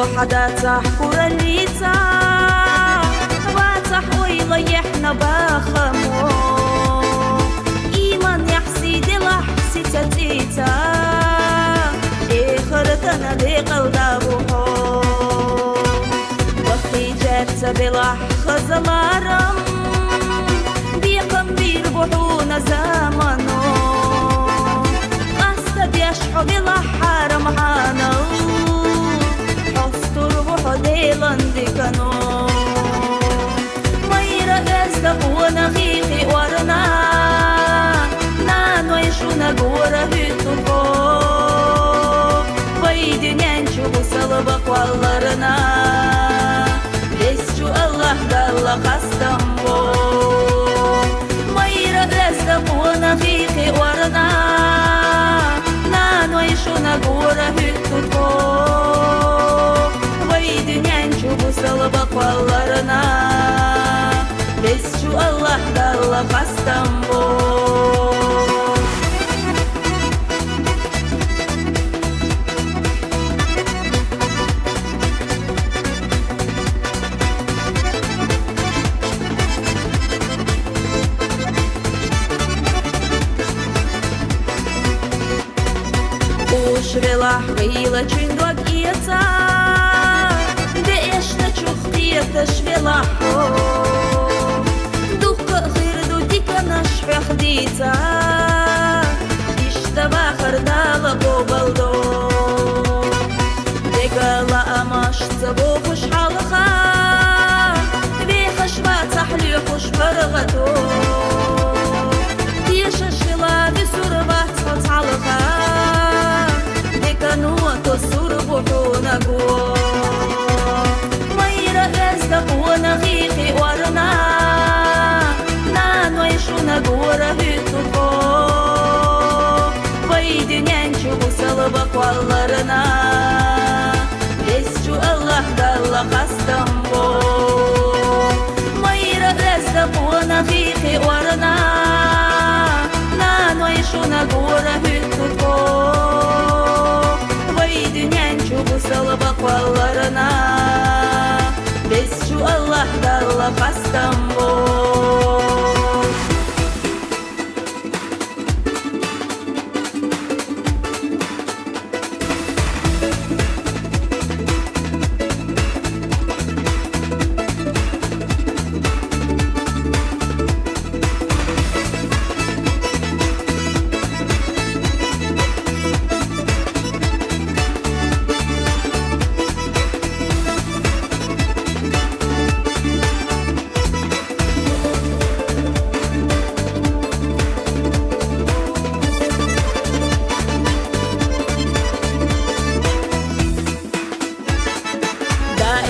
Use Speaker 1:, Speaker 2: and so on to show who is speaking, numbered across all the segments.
Speaker 1: حدا كوراليتا واتح ويلا يحنا بخمو إيمان يحسي دي لحسي تتيتا إخرتنا دي قلدابوهو وقتي جات بلح خزلارم بيقم بيربحونا زمانو قصد يشحو بلح حرم حانو ديلاندي كانو مايرا غازدا قوانا خيخي وارنا نانو يشونا قورا هيتو فو ويدي نянчу بسالبا قوالارنا لسчу الله دالله خاستامبو مايرا غازدا قوانا خيخي وارنا نانو يشونا قورا هيتو فو Salaba qallarına Besçu Allah dalla Kastambo Ушвела хвила чиндуак иеца تشفيلاحو دوخ غيردو ديكا نشفي خديتا اشتبا خردالا بوبالدو ديكا لا اماش تبوخش حالخا بيخش باتحلي خوش برغتو ديشا شلا بسوربات فتحالخا ديكا نواتو سوربوحو نقو قوانا خيخي وارنا نانو يشونا قورا هيتو فو ويدي نянчу بسالبا قوالارنا لسчу الله دالله خاستامبو مايرا غازدا قوانا خيخي وارنا نانو يشونا قورا هيتو فو ويدي نянчу بسالبا قوالارنا Besçu Allah dalla Kastambo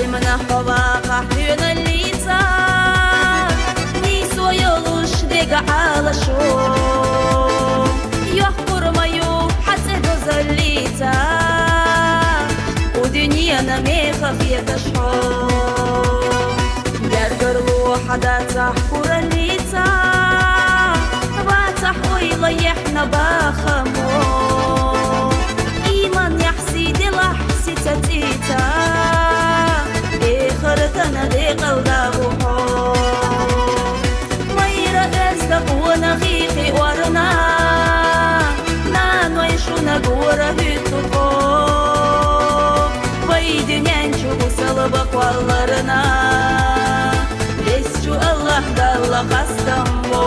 Speaker 1: Даймана ховаqa hüna lica Ni soyuluş dega alaşo Yok kurmayu hati güzellica U dünyana mekha fiyataşho Gergirlu hada tahkura lica Vatah uyla yahna bakhamo İman yahsi dilahsi tatita خرتنا دي قلدابوهو مايرا غازدا قوانا خيخي وارنا نانو يشونا قورا هيتو فو ويدي نянчу بسالبا قوالارنا لسчу الله دالله خاستامبو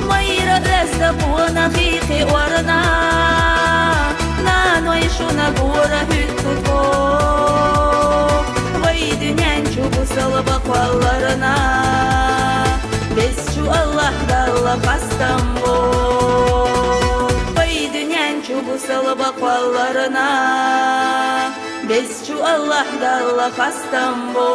Speaker 1: مايرا غازدا قوانا خيخي وارنا نانو يشونا قورا هيتو فو нянчу бусалба قوالارنا Besçu Allah dalla Kastambo Вийди нянчу бусалба قوالارنا Besçu Allah dalla Kastambo